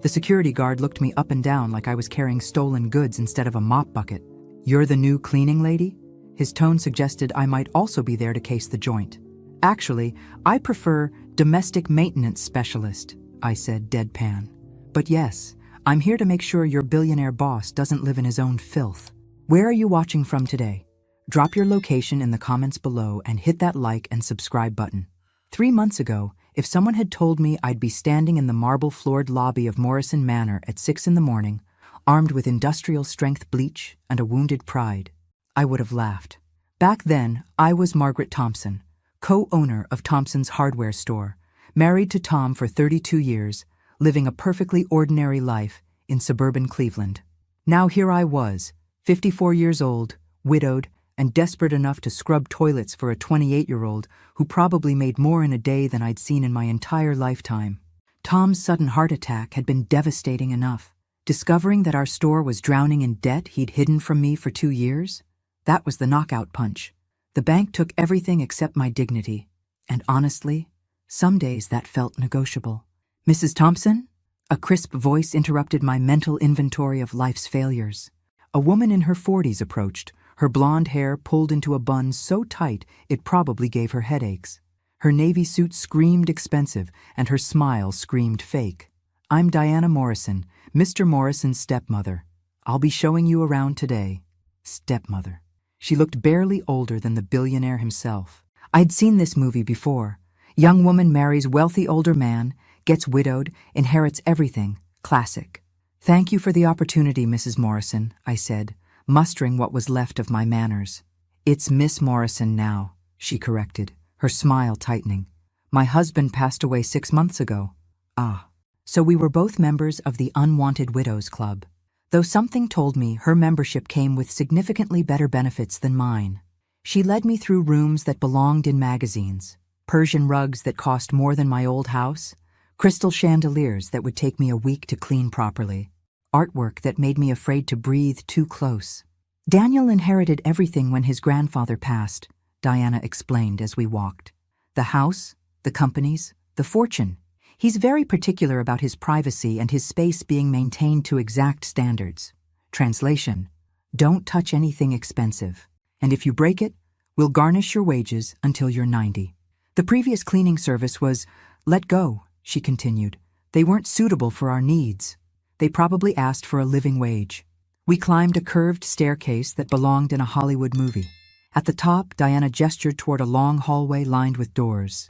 The security guard looked me up and down like I was carrying stolen goods instead of a mop bucket. "You're the new cleaning lady?" His tone suggested I might also be there to case the joint. "Actually, I prefer domestic maintenance specialist," I said deadpan. "But yes, I'm here to make sure your billionaire boss doesn't live in his own filth." "Where are you watching from today? Drop your location in the comments below and hit that like and subscribe button." 3 months ago, if someone had told me I'd be standing in the marble-floored lobby of Morrison Manor at 6 in the morning, armed with industrial-strength bleach and a wounded pride, I would have laughed. Back then, I was Margaret Thompson, co-owner of Thompson's hardware store, married to Tom for 32 years, living a perfectly ordinary life in suburban Cleveland. Now here I was, 54 years old, widowed, and desperate enough to scrub toilets for a 28-year-old who probably made more in a day than I'd seen in my entire lifetime. Tom's sudden heart attack had been devastating enough. Discovering that our store was drowning in debt he'd hidden from me for 2 years, that was the knockout punch. The bank took everything except my dignity, and honestly, some days that felt negotiable. "Mrs. Thompson?" A crisp voice interrupted my mental inventory of life's failures. A woman in her 40s approached, her blonde hair pulled into a bun so tight it probably gave her headaches. Her navy suit screamed expensive, and her smile screamed fake. "I'm Diana Morrison, Mr. Morrison's stepmother. I'll be showing you around today." Stepmother. She looked barely older than the billionaire himself. I'd seen this movie before. Young woman marries wealthy older man, gets widowed, inherits everything. Classic. "Thank you for the opportunity, Mrs. Morrison," I said, mustering what was left of my manners. "It's Miss Morrison now," she corrected, her smile tightening. "My husband passed away 6 months ago." "Ah." So we were both members of the Unwanted Widows Club, though something told me her membership came with significantly better benefits than mine. She led me through rooms that belonged in magazines, Persian rugs that cost more than my old house, crystal chandeliers that would take me a week to clean properly, artwork that made me afraid to breathe too close. "Daniel inherited everything when his grandfather passed," Diana explained as we walked. "The house, the companies, the fortune. He's very particular about his privacy and his space being maintained to exact standards. Translation: don't touch anything expensive. And if you break it, we'll garnish your wages until you're 90. The previous cleaning service was, let go," she continued. "They weren't suitable for our needs. They probably asked for a living wage." We climbed a curved staircase that belonged in a Hollywood movie. At the top, Diana gestured toward a long hallway lined with doors.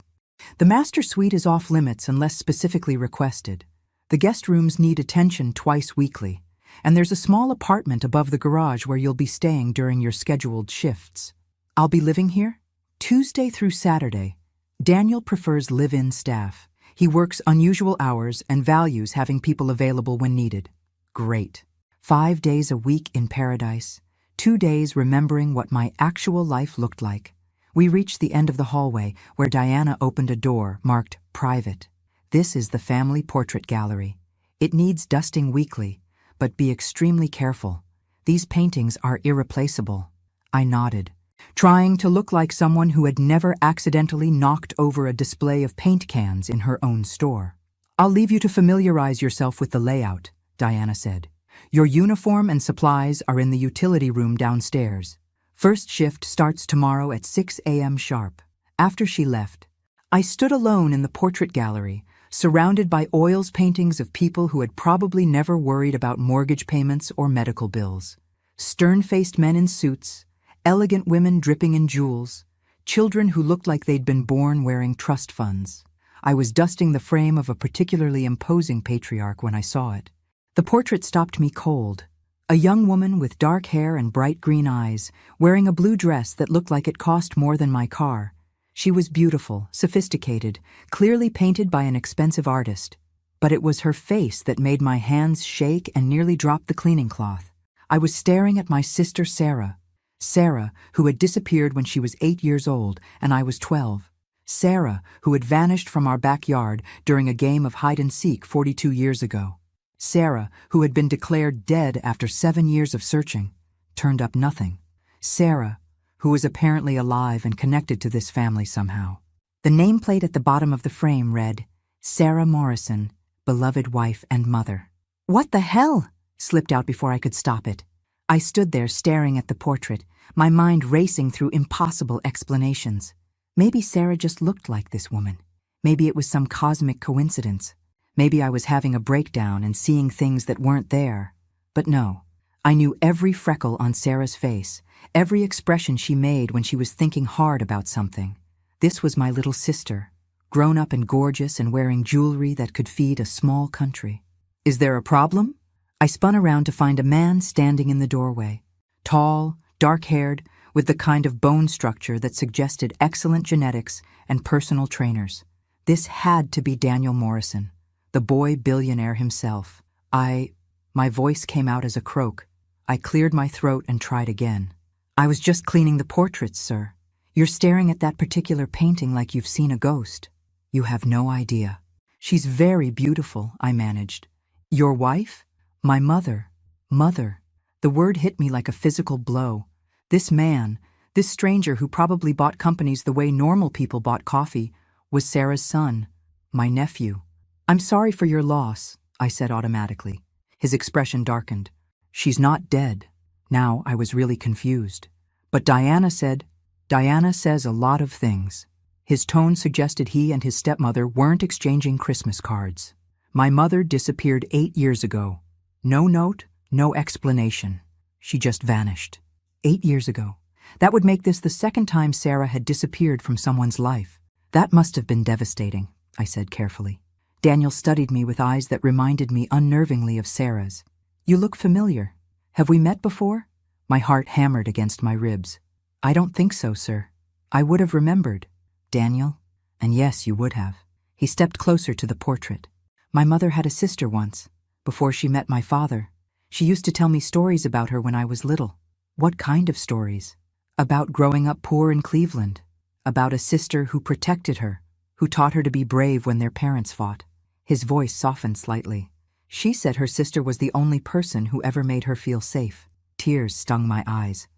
"The master suite is off limits unless specifically requested. The guest rooms need attention twice weekly, and there's a small apartment above the garage where you'll be staying during your scheduled shifts. I'll be living here Tuesday through Saturday. Daniel prefers live-in staff. He works unusual hours and values having people available when needed." Great. 5 days a week in paradise, 2 days remembering what my actual life looked like. We reached the end of the hallway where Diana opened a door marked Private. "This is the family portrait gallery. It needs dusting weekly, but be extremely careful. These paintings are irreplaceable." I nodded, trying to look like someone who had never accidentally knocked over a display of paint cans in her own store. "I'll leave you to familiarize yourself with the layout," Diana said. "Your uniform and supplies are in the utility room downstairs. First shift starts tomorrow at 6 a.m. sharp." After she left, I stood alone in the portrait gallery, surrounded by oils paintings of people who had probably never worried about mortgage payments or medical bills. Stern-faced men in suits, elegant women dripping in jewels, children who looked like they'd been born wearing trust funds. I was dusting the frame of a particularly imposing patriarch when I saw it. The portrait stopped me cold. A young woman with dark hair and bright green eyes, wearing a blue dress that looked like it cost more than my car. She was beautiful, sophisticated, clearly painted by an expensive artist. But it was her face that made my hands shake and nearly drop the cleaning cloth. I was staring at my sister Sarah. Sarah, who had disappeared when she was 8 years old and I was 12. Sarah, who had vanished from our backyard during a game of hide-and-seek 42 years ago. Sarah, who had been declared dead after 7 years of searching, turned up nothing. Sarah, who was apparently alive and connected to this family somehow. The nameplate at the bottom of the frame read, "Sarah Morrison, beloved wife and mother. What the hell? Slipped out before I could stop it. I stood there staring at the portrait, my mind racing through impossible explanations. Maybe Sarah just looked like this woman. Maybe it was some cosmic coincidence. Maybe I was having a breakdown and seeing things that weren't there. But no, I knew every freckle on Sarah's face, every expression she made when she was thinking hard about something. This was my little sister, grown up and gorgeous and wearing jewelry that could feed a small country. Is there a problem? I spun around to find a man standing in the doorway. Tall, dark-haired, with the kind of bone structure that suggested excellent genetics and personal trainers. This had to be Daniel Morrison, the boy billionaire himself. My voice came out as a croak. I cleared my throat and tried again. I was just cleaning the portraits, sir. You're staring at that particular painting like you've seen a ghost. You have no idea. She's very beautiful, I managed. Your wife? My mother. Mother. The word hit me like a physical blow. This man, this stranger who probably bought companies the way normal people bought coffee, was Sarah's son, my nephew. I'm sorry for your loss, I said automatically. His expression darkened. She's not dead. Now I was really confused. But Diana says a lot of things. His tone suggested he and his stepmother weren't exchanging Christmas cards. My mother disappeared 8 years ago. No note, no explanation. She just vanished. 8 years ago. That would make this the second time Sarah had disappeared from someone's life. That must have been devastating, I said carefully. Daniel studied me with eyes that reminded me unnervingly of Sarah's. You look familiar. Have we met before? My heart hammered against my ribs. I don't think so, sir. I would have remembered. Daniel? And yes, you would have. He stepped closer to the portrait. My mother had a sister once, before she met my father. She used to tell me stories about her when I was little. What kind of stories? About growing up poor in Cleveland. About a sister who protected her, who taught her to be brave when their parents fought. His voice softened slightly. She said her sister was the only person who ever made her feel safe. Tears stung my eyes.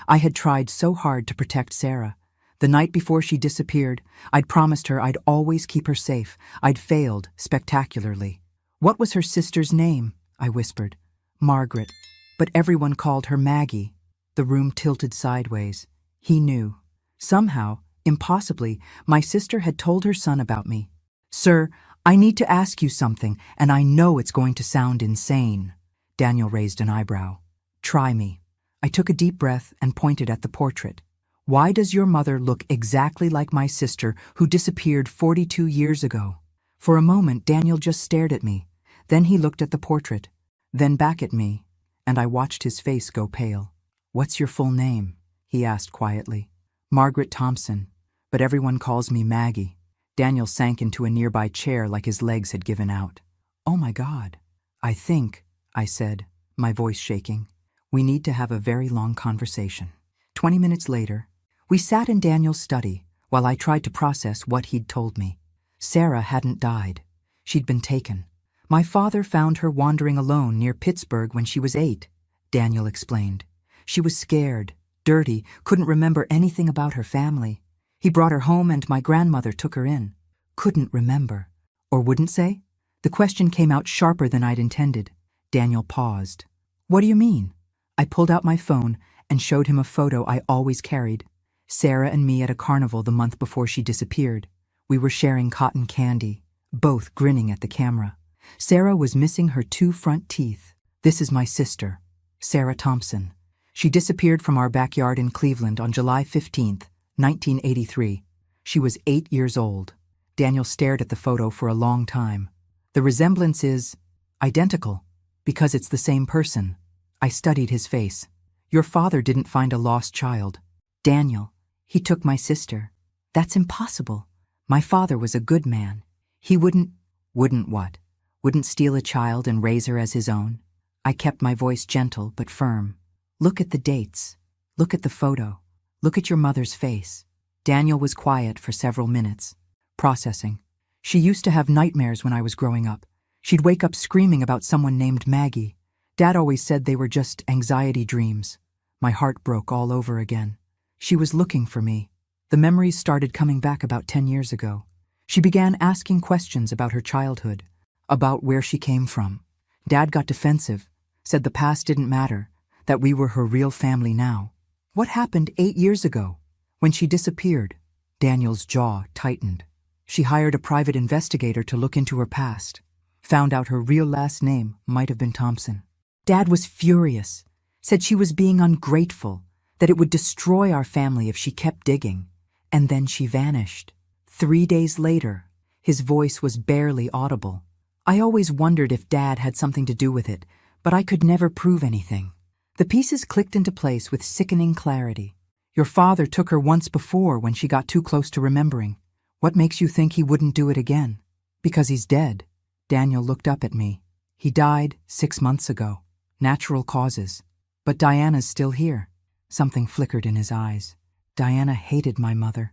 I had tried so hard to protect Sarah. The night before she disappeared, I'd promised her I'd always keep her safe. I'd failed spectacularly. What was her sister's name? I whispered. Margaret. But everyone called her Maggie. The room tilted sideways. He knew. Somehow, impossibly, my sister had told her son about me. Sir, I need to ask you something, and I know it's going to sound insane. Daniel raised an eyebrow. Try me. I took a deep breath and pointed at the portrait. Why does your mother look exactly like my sister who disappeared 42 years ago? For a moment, Daniel just stared at me. Then he looked at the portrait, then back at me, and I watched his face go pale. What's your full name? He asked quietly. Margaret Thompson, but everyone calls me Maggie. Daniel sank into a nearby chair like his legs had given out. Oh my God. I said, my voice shaking. We need to have a very long conversation. 20 minutes later, we sat in Daniel's study while I tried to process what he'd told me. Sarah hadn't died. She'd been taken. My father found her wandering alone near Pittsburgh when she was 8, Daniel explained. She was scared, dirty, couldn't remember anything about her family. He brought her home and my grandmother took her in. Couldn't remember. Or wouldn't say? The question came out sharper than I'd intended. Daniel paused. What do you mean? I pulled out my phone and showed him a photo I always carried. Sarah and me at a carnival the month before she disappeared. We were sharing cotton candy, both grinning at the camera. Sarah was missing her 2 front teeth. This is my sister, Sarah Thompson. She disappeared from our backyard in Cleveland on July 15th, 1983. She was 8 years old. Daniel stared at the photo for a long time. The resemblance is identical, because it's the same person. I studied his face. Your father didn't find a lost child. Daniel, he took my sister. That's impossible. My father was a good man. He wouldn't what? Wouldn't steal a child and raise her as his own? I kept my voice gentle but firm. Look at the dates. Look at the photo. Look at your mother's face. Daniel was quiet for several minutes, processing. She used to have nightmares when I was growing up. She'd wake up screaming about someone named Maggie. Dad always said they were just anxiety dreams. My heart broke all over again. She was looking for me. The memories started coming back about 10 years ago. She began asking questions about her childhood. about where she came from. Dad got defensive, said the past didn't matter, that we were her real family now. What happened 8 years ago? When she disappeared, Daniel's jaw tightened. She hired a private investigator to look into her past. Found out her real last name might have been Thompson. Dad was furious, said she was being ungrateful, that it would destroy our family if she kept digging. And then she vanished. 3 days later, his voice was barely audible. I always wondered if Dad had something to do with it, but I could never prove anything. The pieces clicked into place with sickening clarity. Your father took her once before when she got too close to remembering. What makes you think he wouldn't do it again? Because he's dead. Daniel looked up at me. He died 6 months ago. Natural causes. But Diana's still here. Something flickered in his eyes. Diana hated my mother.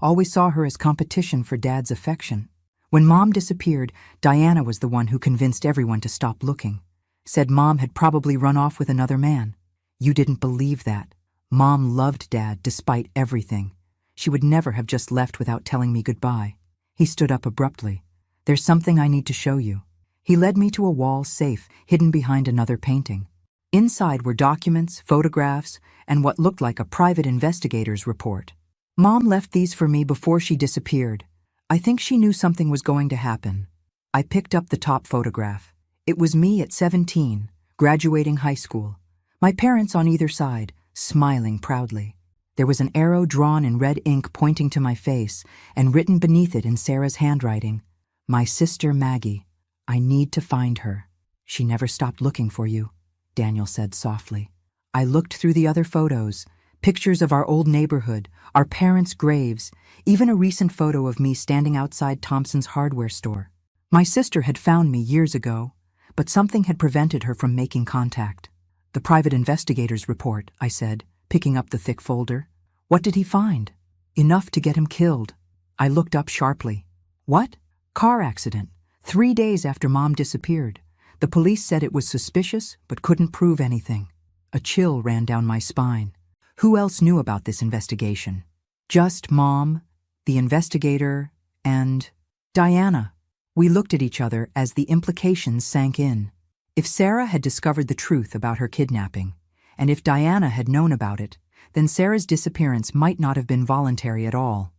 Always saw her as competition for Dad's affection. When Mom disappeared, Diana was the one who convinced everyone to stop looking. Said Mom had probably run off with another man. You didn't believe that. Mom loved Dad despite everything. She would never have just left without telling me goodbye. He stood up abruptly. There's something I need to show you. He led me to a wall safe hidden behind another painting. Inside were documents, photographs, and what looked like a private investigator's report. Mom left these for me before she disappeared. I think she knew something was going to happen. I picked up the top photograph. It was me at 17, graduating high school. My parents on either side, smiling proudly. There was an arrow drawn in red ink pointing to my face, and written beneath it in Sarah's handwriting, "My sister Maggie. I need to find her. She never stopped looking for you," Daniel said softly. I looked through the other photos, pictures of our old neighborhood, our parents' graves, even a recent photo of me standing outside Thompson's hardware store. My sister had found me years ago, but something had prevented her from making contact. "The private investigator's report," I said, picking up the thick folder. "What did he find?" "Enough to get him killed." I looked up sharply. "What?" "Car accident. 3 days after Mom disappeared. The police said it was suspicious, but couldn't prove anything." A chill ran down my spine. Who else knew about this investigation? Just Mom, the investigator, and Diana. We looked at each other as the implications sank in. If Sarah had discovered the truth about her kidnapping, and if Diana had known about it, then Sarah's disappearance might not have been voluntary at all.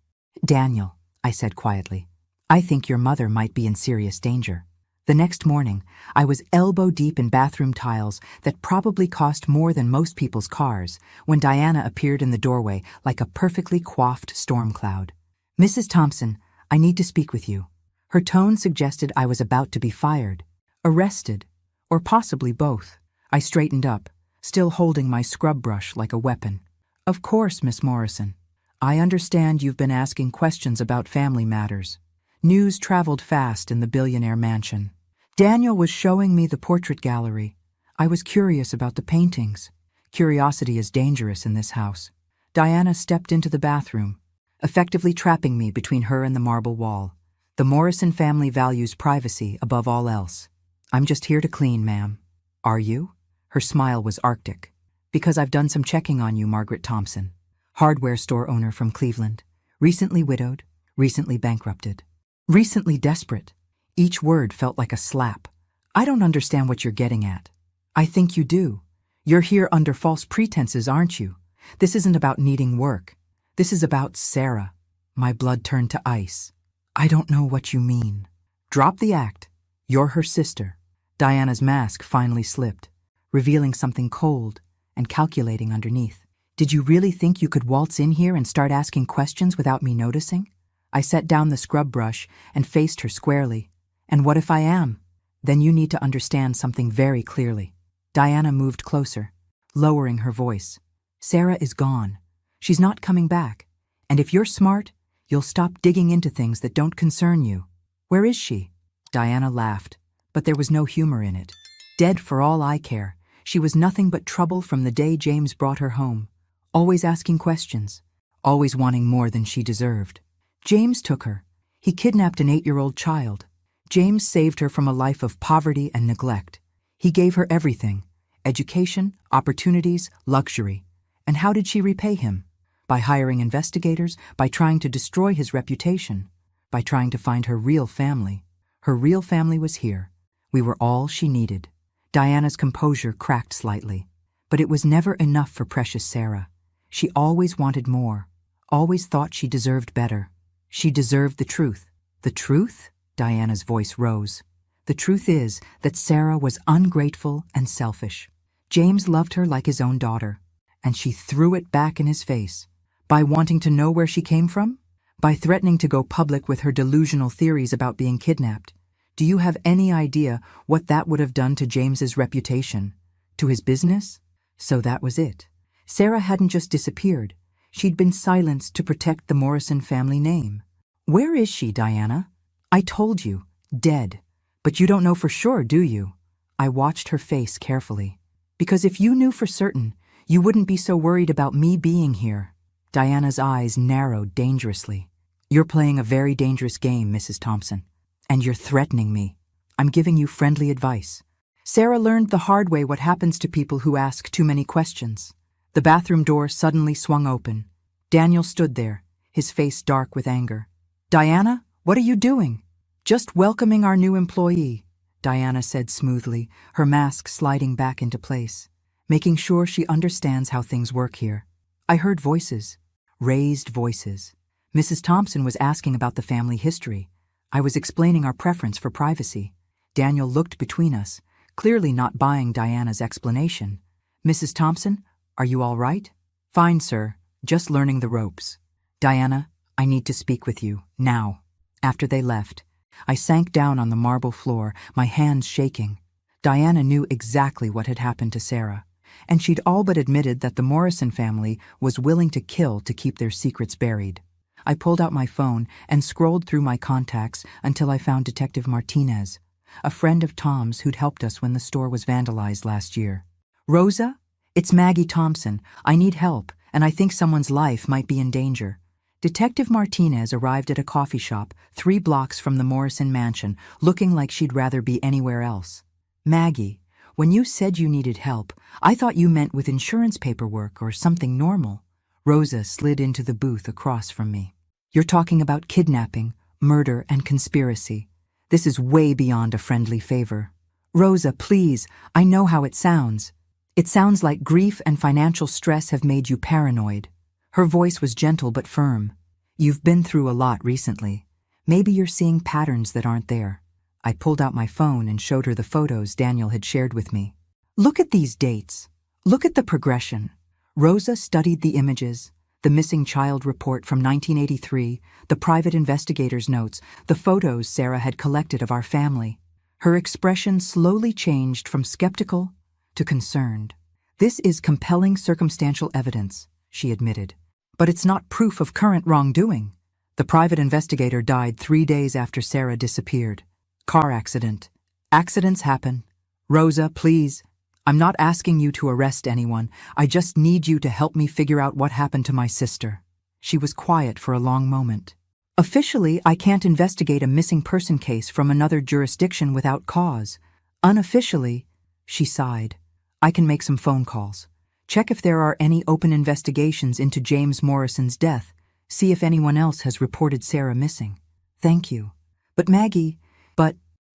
"Daniel," I said quietly, "I think your mother might be in serious danger." The next morning, I was elbow-deep in bathroom tiles that probably cost more than most people's cars when Diana appeared in the doorway like a perfectly coiffed storm cloud. "Mrs. Thompson, I need to speak with you." Her tone suggested I was about to be fired, arrested, or possibly both. I straightened up, still holding my scrub brush like a weapon. "Of course, Miss Morrison. I understand you've been asking questions about family matters." News traveled fast in the Billionaire mansion. Daniel was showing me the portrait gallery. I was curious about the paintings. Curiosity is dangerous in this house. Diana stepped into the bathroom, effectively trapping me between her and the marble wall. The Morrison family values privacy above all else. "I'm just here to clean, ma'am." "Are you?" Her smile was arctic. "Because I've done some checking on you, Margaret Thompson. Hardware store owner from Cleveland. Recently widowed, recently bankrupted. Recently desperate." Each word felt like a slap. "I don't understand what you're getting at." "I think you do. You're here under false pretenses, aren't you? This isn't about needing work. This is about Sarah." My blood turned to ice. "I don't know what you mean." "Drop the act. You're her sister." Diana's mask finally slipped, revealing something cold and calculating underneath. "Did you really think you could waltz in here and start asking questions without me noticing?" I set down the scrub brush and faced her squarely. "And what if I am? Then you need to understand something very clearly." Diana moved closer, lowering her voice. "Sarah is gone. She's not coming back. And if you're smart, you'll stop digging into things that don't concern you." "Where is she?" Diana laughed, but there was no humor in it. "Dead for all I care. She was nothing but trouble from the day James brought her home. Always asking questions, always wanting more than she deserved. James took her. He kidnapped an 8-year-old child. James saved her from a life of poverty and neglect. He gave her everything: education, opportunities, luxury. And how did she repay him? By hiring investigators, by trying to destroy his reputation, by trying to find her real family. Her real family was here. We were all she needed. Diana's composure cracked slightly. But it was never enough for precious Sarah. She always wanted more, always thought she deserved better. She deserved the truth. The truth? Diana's voice rose. The truth is that Sarah was ungrateful and selfish. James loved her like his own daughter, and she threw it back in his face. By wanting to know where she came from? By threatening to go public with her delusional theories about being kidnapped. Do you have any idea what that would have done to James's reputation? To his business? So that was it. Sarah hadn't just disappeared. She'd been silenced to protect the Morrison family name. Where is she, Diana? I told you, dead. But you don't know for sure, do you? I watched her face carefully. Because if you knew for certain, you wouldn't be so worried about me being here. Diana's eyes narrowed dangerously. You're playing a very dangerous game, Mrs. Thompson. And you're threatening me. I'm giving you friendly advice. Sarah learned the hard way what happens to people who ask too many questions. The bathroom door suddenly swung open. Daniel stood there, his face dark with anger. Diana, what are you doing? Just welcoming our new employee, Diana said smoothly, her mask sliding back into place, making sure she understands how things work here. I heard voices, raised voices. Mrs. Thompson was asking about the family history. I was explaining our preference for privacy. Daniel looked between us, clearly not buying Diana's explanation. Mrs. Thompson, are you all right? Fine, sir. Just learning the ropes. Diana, I need to speak with you, now. After they left, I sank down on the marble floor, my hands shaking. Diana knew exactly what had happened to Sarah, and she'd all but admitted that the Morrison family was willing to kill to keep their secrets buried. I pulled out my phone and scrolled through my contacts until I found Detective Martinez, a friend of Tom's who'd helped us when the store was vandalized last year. Rosa? It's Maggie Thompson. I need help, and I think someone's life might be in danger. Detective Martinez arrived at a coffee shop 3 blocks from the Morrison mansion, looking like she'd rather be anywhere else. Maggie, when you said you needed help, I thought you meant with insurance paperwork or something normal. Rosa slid into the booth across from me. You're talking about kidnapping, murder, and conspiracy. This is way beyond a friendly favor. Rosa, please, I know how it sounds. It sounds like grief and financial stress have made you paranoid. Her voice was gentle but firm. You've been through a lot recently. Maybe you're seeing patterns that aren't there. I pulled out my phone and showed her the photos Daniel had shared with me. Look at these dates. Look at the progression. Rosa studied the images, the missing child report from 1983, the private investigator's notes, the photos Sarah had collected of our family. Her expression slowly changed from skeptical to concerned. This is compelling circumstantial evidence, she admitted. But it's not proof of current wrongdoing. The private investigator died 3 days after Sarah disappeared. Car accident. Accidents happen. Rosa, please. I'm not asking you to arrest anyone. I just need you to help me figure out what happened to my sister. She was quiet for a long moment. Officially, I can't investigate a missing person case from another jurisdiction without cause. Unofficially, she sighed. I can make some phone calls. Check if there are any open investigations into James Morrison's death. See if anyone else has reported Sarah missing. Thank you. But Maggie,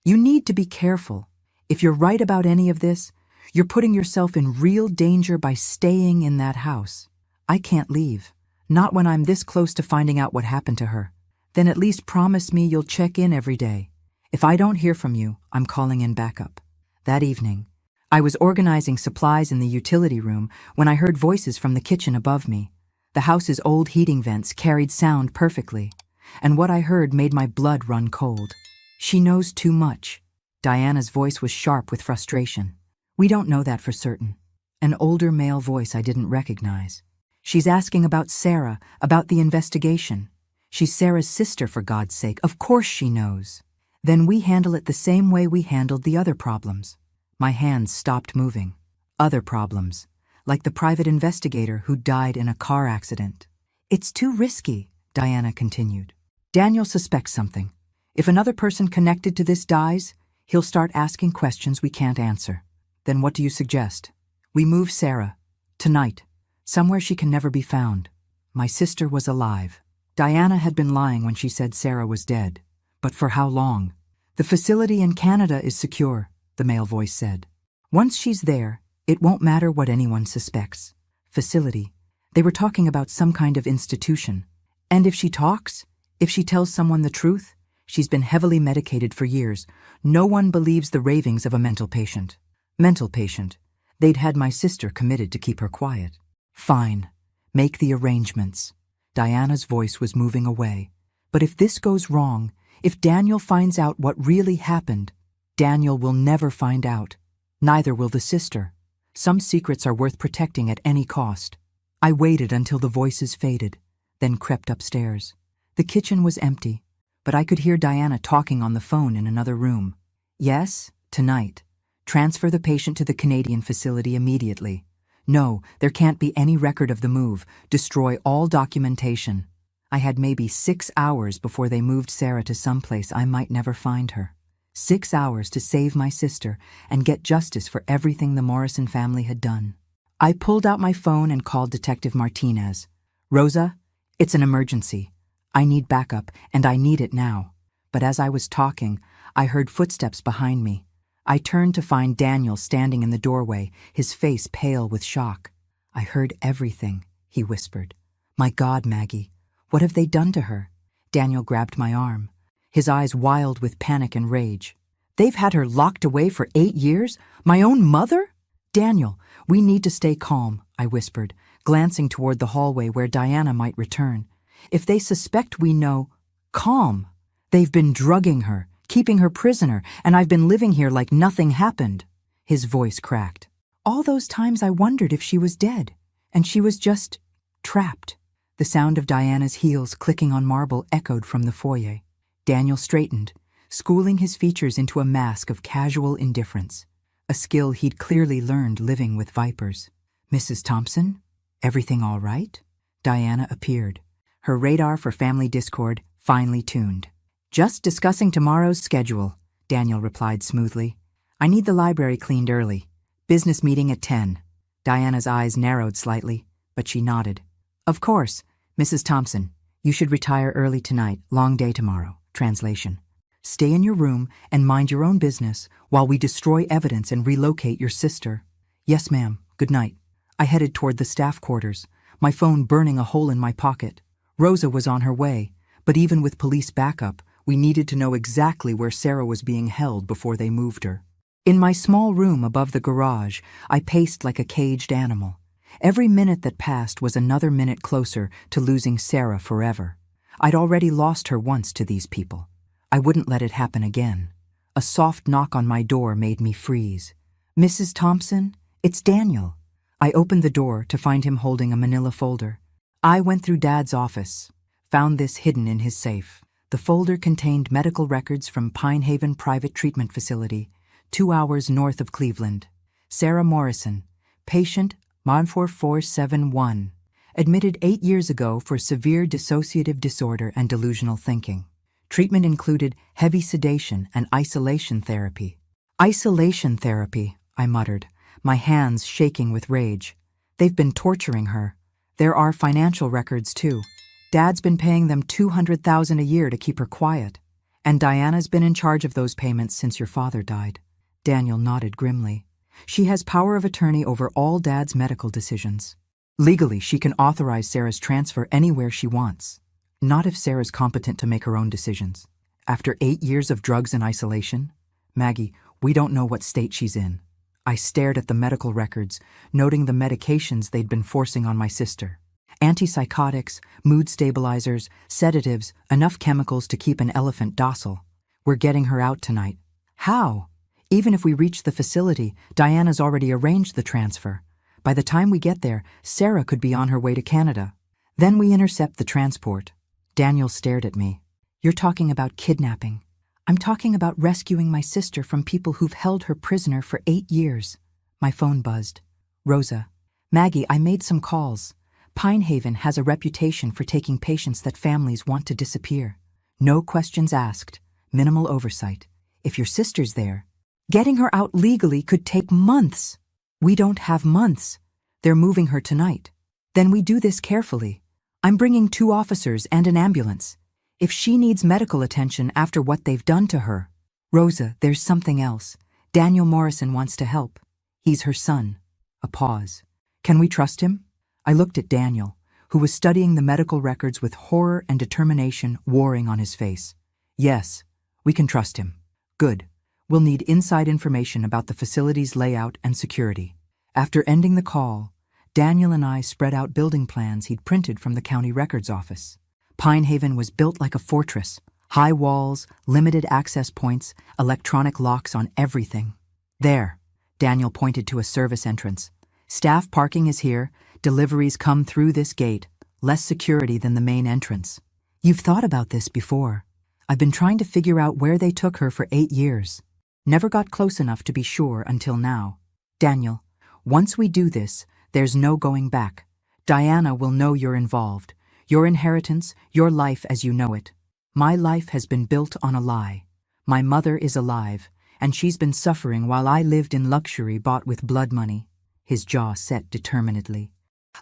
you need to be careful. If you're right about any of this, you're putting yourself in real danger by staying in that house. I can't leave. Not when I'm this close to finding out what happened to her. Then at least promise me you'll check in every day. If I don't hear from you, I'm calling in backup. That evening, I was organizing supplies in the utility room when I heard voices from the kitchen above me. The house's old heating vents carried sound perfectly, and what I heard made my blood run cold. She knows too much. Diana's voice was sharp with frustration. We don't know that for certain. An older male voice I didn't recognize. She's asking about Sarah, about the investigation. She's Sarah's sister, for God's sake. Of course she knows. Then we handle it the same way we handled the other problems. My hands stopped moving. Other problems, like the private investigator who died in a car accident. It's too risky, Diana continued. Daniel suspects something. If another person connected to this dies, he'll start asking questions we can't answer. Then what do you suggest? We move Sarah. Tonight. Somewhere she can never be found. My sister was alive. Diana had been lying when she said Sarah was dead. But for how long? The facility in Canada is secure, the male voice said. Once she's there, it won't matter what anyone suspects. Facility. They were talking about some kind of institution. And if she talks, if she tells someone the truth, she's been heavily medicated for years. No one believes the ravings of a mental patient. Mental patient. They'd had my sister committed to keep her quiet. Fine. Make the arrangements. Diana's voice was moving away. But if this goes wrong, if Daniel finds out what really happened, Daniel will never find out. Neither will the sister. Some secrets are worth protecting at any cost. I waited until the voices faded, then crept upstairs. The kitchen was empty, but I could hear Diana talking on the phone in another room. Yes, tonight. Transfer the patient to the Canadian facility immediately. No, there can't be any record of the move. Destroy all documentation. I had maybe 6 hours before they moved Sarah to someplace I might never find her. 6 hours to save my sister and get justice for everything the Morrison family had done. I pulled out my phone and called Detective Martinez. Rosa, it's an emergency. I need backup, and I need it now. But as I was talking, I heard footsteps behind me. I turned to find Daniel standing in the doorway, his face pale with shock. I heard everything, he whispered. My God, Maggie, what have they done to her? Daniel grabbed my arm, his eyes wild with panic and rage. They've had her locked away for 8 years? My own mother? Daniel, we need to stay calm, I whispered, glancing toward the hallway where Diana might return. If they suspect we know, calm. They've been drugging her, keeping her prisoner, and I've been living here like nothing happened. His voice cracked. All those times I wondered if she was dead, and she was just trapped. The sound of Diana's heels clicking on marble echoed from the foyer. Daniel straightened, schooling his features into a mask of casual indifference, a skill he'd clearly learned living with vipers. Mrs. Thompson? Everything all right? Diana appeared, her radar for family discord finely tuned. Just discussing tomorrow's schedule, Daniel replied smoothly. I need the library cleaned early. Business meeting at 10. Diana's eyes narrowed slightly, but she nodded. Of course, Mrs. Thompson. You should retire early tonight, long day tomorrow. Translation. Stay in your room and mind your own business while we destroy evidence and relocate your sister. Yes, ma'am. Good night. I headed toward the staff quarters, my phone burning a hole in my pocket. Rosa was on her way, but even with police backup, we needed to know exactly where Sarah was being held before they moved her. In my small room above the garage, I paced like a caged animal. Every minute that passed was another minute closer to losing Sarah forever. I'd already lost her once to these people. I wouldn't let it happen again. A soft knock on my door made me freeze. Mrs. Thompson, it's Daniel. I opened the door to find him holding a manila folder. I went through Dad's office, found this hidden in his safe. The folder contained medical records from Pine Haven Private Treatment Facility, 2 hours north of Cleveland. Sarah Morrison, patient 14471, admitted 8 years ago for severe dissociative disorder and delusional thinking. Treatment included heavy sedation and isolation therapy. Isolation therapy, I muttered, my hands shaking with rage. They've been torturing her. There are financial records, too. Dad's been paying them $200,000 a year to keep her quiet. And Diana's been in charge of those payments since your father died. Daniel nodded grimly. She has power of attorney over all Dad's medical decisions. Legally, she can authorize Sarah's transfer anywhere she wants. Not if Sarah's competent to make her own decisions. After 8 years of drugs and isolation, Maggie, we don't know what state she's in. I stared at the medical records, noting the medications they'd been forcing on my sister. Antipsychotics, mood stabilizers, sedatives, enough chemicals to keep an elephant docile. We're getting her out tonight. How? Even if we reach the facility, Diana's already arranged the transfer. By the time we get there, Sarah could be on her way to Canada. Then we intercept the transport. Daniel stared at me. You're talking about kidnapping. I'm talking about rescuing my sister from people who've held her prisoner for 8 years. My phone buzzed. Rosa. Maggie, I made some calls. Pine Haven has a reputation for taking patients that families want to disappear. No questions asked. Minimal oversight. If your sister's there, getting her out legally could take months. We don't have months. They're moving her tonight. Then we do this carefully. I'm bringing 2 officers and an ambulance. If she needs medical attention after what they've done to her, Rosa, there's something else. Daniel Morrison wants to help. He's her son. A pause. Can we trust him? I looked at Daniel, who was studying the medical records with horror and determination warring on his face. Yes, we can trust him. Good. We'll need inside information about the facility's layout and security. After ending the call, Daniel and I spread out building plans he'd printed from the county records office. Pinehaven was built like a fortress. High walls, limited access points, electronic locks on everything. There, Daniel pointed to a service entrance. Staff parking is here. Deliveries come through this gate. Less security than the main entrance. You've thought about this before. I've been trying to figure out where they took her for 8 years. Never got close enough to be sure until now. Daniel, once we do this, there's no going back. Diana will know you're involved. Your inheritance, your life as you know it. My life has been built on a lie. My mother is alive, and she's been suffering while I lived in luxury bought with blood money. His jaw set determinedly.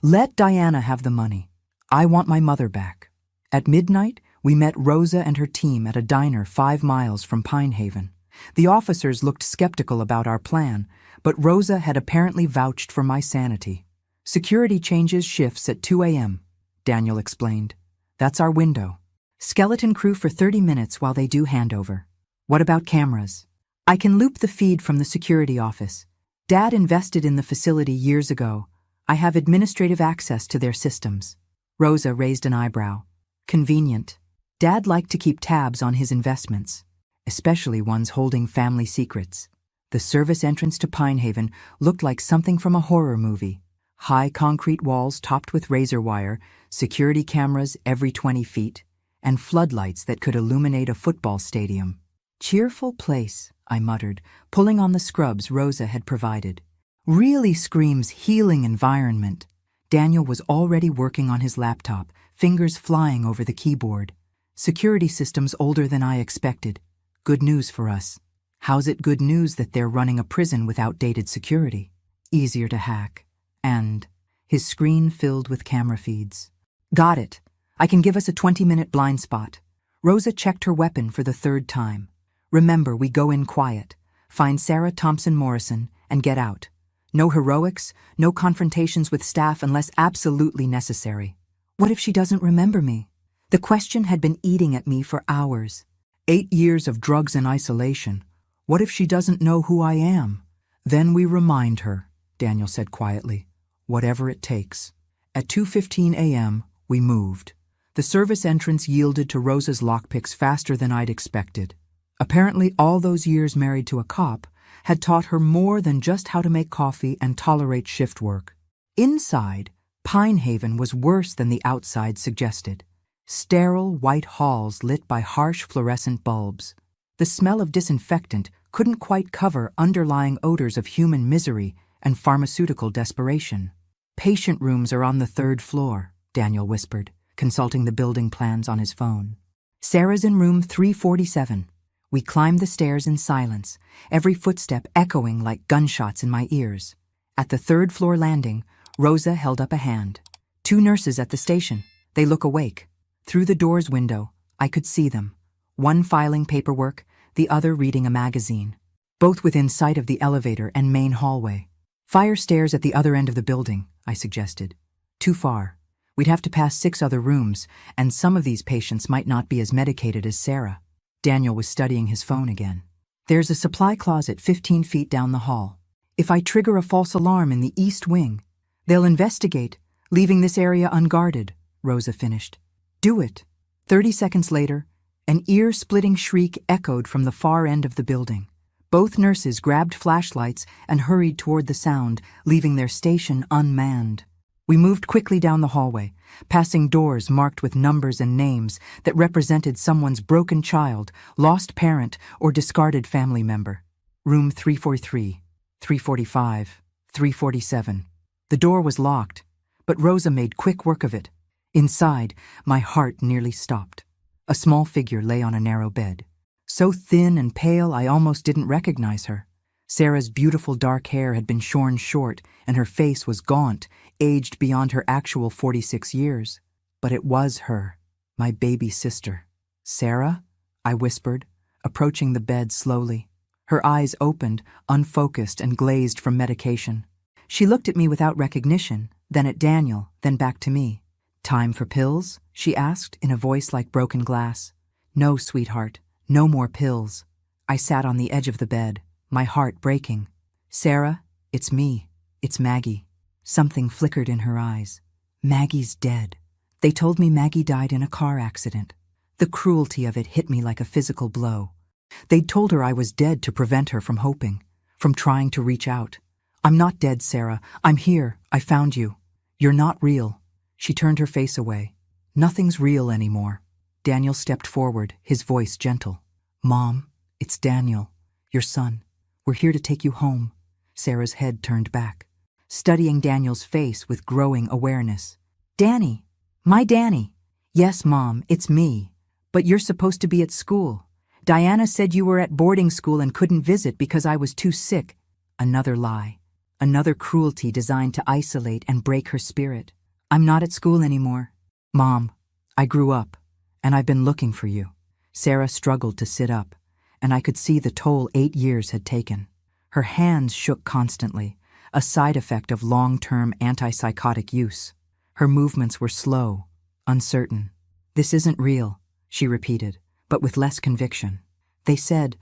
Let Diana have the money. I want my mother back. At midnight, we met Rosa and her team at a diner 5 miles from Pinehaven. The officers looked skeptical about our plan, but Rosa had apparently vouched for my sanity. Security changes shifts at 2 a.m., Daniel explained. That's our window. Skeleton crew for 30 minutes while they do handover. What about cameras? I can loop the feed from the security office. Dad invested in the facility years ago. I have administrative access to their systems. Rosa raised an eyebrow. Convenient. Dad liked to keep tabs on his investments, especially ones holding family secrets. The service entrance to Pinehaven looked like something from a horror movie. High concrete walls topped with razor wire, security cameras every 20 feet, and floodlights that could illuminate a football stadium. Cheerful place, I muttered, pulling on the scrubs Rosa had provided. Really screams healing environment. Daniel was already working on his laptop, fingers flying over the keyboard. Security systems older than I expected. Good news for us. How's it good news that they're running a prison with outdated security? Easier to hack. And his screen filled with camera feeds. Got it. I can give us a 20-minute blind spot. Rosa checked her weapon for the 3rd time. Remember, we go in quiet, find Sarah Thompson Morrison, and get out. No heroics, no confrontations with staff unless absolutely necessary. What if she doesn't remember me? The question had been eating at me for hours. 8 years of drugs and isolation. What if she doesn't know who I am? Then we remind her, Daniel said quietly. Whatever it takes. At 2:15 a.m., we moved. The service entrance yielded to Rosa's lockpicks faster than I'd expected. Apparently, all those years married to a cop had taught her more than just how to make coffee and tolerate shift work. Inside, Pinehaven was worse than the outside suggested. Sterile white halls lit by harsh fluorescent bulbs. The smell of disinfectant couldn't quite cover underlying odors of human misery and pharmaceutical desperation. Patient rooms are on the 3rd floor, Daniel whispered, consulting the building plans on his phone. Sarah's in room 347. We climbed the stairs in silence, every footstep echoing like gunshots in my ears. At the 3rd floor landing, Rosa held up a hand. 2 nurses at the station. They look awake. Through the door's window, I could see them. One filing paperwork, the other reading a magazine. Both within sight of the elevator and main hallway. Fire stairs at the other end of the building, I suggested. Too far. We'd have to pass 6 other rooms, and some of these patients might not be as medicated as Sarah. Daniel was studying his phone again. There's a supply closet 15 feet down the hall. If I trigger a false alarm in the east wing, they'll investigate, leaving this area unguarded, Rosa finished. Do it. 30 seconds later, an ear-splitting shriek echoed from the far end of the building. Both nurses grabbed flashlights and hurried toward the sound, leaving their station unmanned. We moved quickly down the hallway, passing doors marked with numbers and names that represented someone's broken child, lost parent, or discarded family member. Room 343, 345, 347. The door was locked, but Rosa made quick work of it. Inside, my heart nearly stopped. A small figure lay on a narrow bed. So thin and pale I almost didn't recognize her. Sarah's beautiful dark hair had been shorn short, and her face was gaunt, aged beyond her actual 46 years. But it was her, my baby sister. Sarah? I whispered, approaching the bed slowly. Her eyes opened, unfocused and glazed from medication. She looked at me without recognition, then at Daniel, then back to me. "Time for pills?" she asked in a voice like broken glass. "No, sweetheart, no more pills." I sat on the edge of the bed, my heart breaking. "Sarah, it's me. It's Maggie." Something flickered in her eyes. "Maggie's dead. They told me Maggie died in a car accident." The cruelty of it hit me like a physical blow. They'd told her I was dead to prevent her from hoping, from trying to reach out. "I'm not dead, Sarah. I'm here. I found you. You're not real." She turned her face away. "Nothing's real anymore." Daniel stepped forward, his voice gentle. "Mom, it's Daniel, your son. We're here to take you home." Sarah's head turned back, studying Daniel's face with growing awareness. "Danny, my Danny." "Yes, Mom, it's me. But you're supposed to be at school. Diana said you were at boarding school and couldn't visit because I was too sick." Another lie. Another cruelty designed to isolate and break her spirit. "I'm not at school anymore. Mom, I grew up, and I've been looking for you." Sarah struggled to sit up, and I could see the toll 8 years had taken. Her hands shook constantly, a side effect of long-term antipsychotic use. Her movements were slow, uncertain. "This isn't real," she repeated, but with less conviction. They said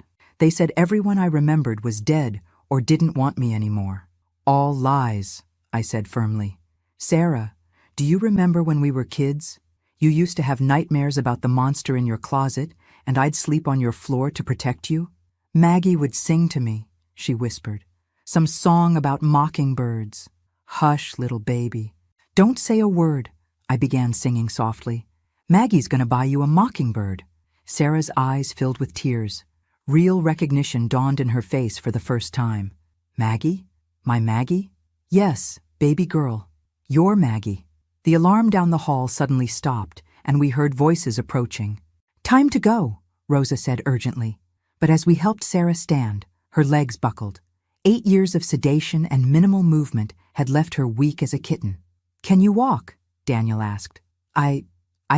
everyone I remembered was dead or didn't want me anymore." "All lies," I said firmly. "Sarah, do you remember when we were kids? You used to have nightmares about the monster in your closet, and I'd sleep on your floor to protect you? Maggie would sing to me," she whispered. "Some song about mockingbirds." "Hush, little baby. Don't say a word," I began singing softly. "Maggie's gonna buy you a mockingbird." Sarah's eyes filled with tears. Real recognition dawned in her face for the first time. "Maggie? My Maggie?" "Yes, baby girl. Your Maggie." The alarm down the hall suddenly stopped, and we heard voices approaching. "Time to go," Rosa said urgently. But as we helped Sarah stand, her legs buckled. 8 years of sedation and minimal movement had left her weak as a kitten. "Can you walk?" Daniel asked. I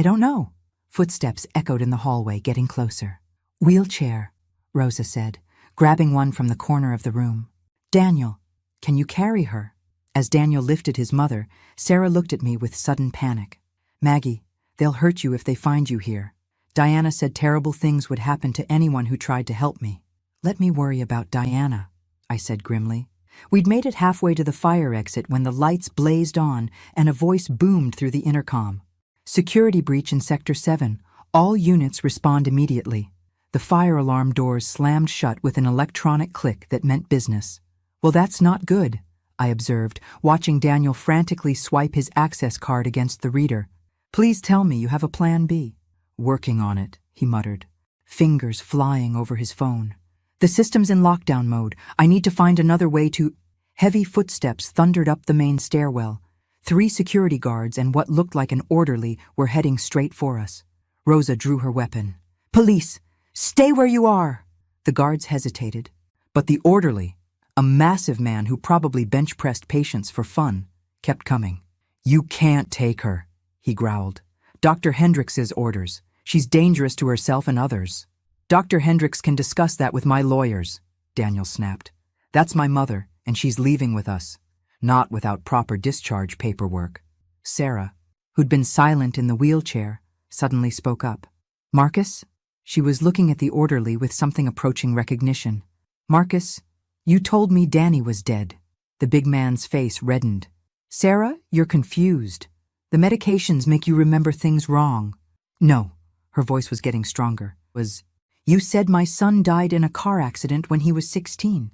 don't know." Footsteps echoed in the hallway, getting closer. "Wheelchair," Rosa said, grabbing one from the corner of the room. "Daniel, can you carry her?" As Daniel lifted his mother, Sarah looked at me with sudden panic. "Maggie, they'll hurt you if they find you here. Diana said terrible things would happen to anyone who tried to help me." "Let me worry about Diana," I said grimly. We'd made it halfway to the fire exit when the lights blazed on and a voice boomed through the intercom. "Security breach in Sector 7. All units respond immediately." The fire alarm doors slammed shut with an electronic click that meant business. "Well, that's not good," I observed, watching Daniel frantically swipe his access card against the reader. "Please tell me you have a plan B." "Working on it," he muttered, fingers flying over his phone. "The system's in lockdown mode. I need to find another way to—" Heavy footsteps thundered up the main stairwell. 3 security guards and what looked like an orderly were heading straight for us. Rosa drew her weapon. "Police! Stay where you are!" The guards hesitated, but the orderly, a massive man who probably bench-pressed patients for fun, kept coming. "You can't take her," he growled. "Dr. Hendricks's orders. She's dangerous to herself and others." "Dr. Hendricks can discuss that with my lawyers," Daniel snapped. "That's my mother, and she's leaving with us. Not without proper discharge paperwork." Sarah, who'd been silent in the wheelchair, suddenly spoke up. "Marcus?" She was looking at the orderly with something approaching recognition. "Marcus, you told me Danny was dead." The big man's face reddened. "Sarah, you're confused. The medications make you remember things wrong." "No," her voice was getting stronger. "You said my son died in a car accident when he was 16.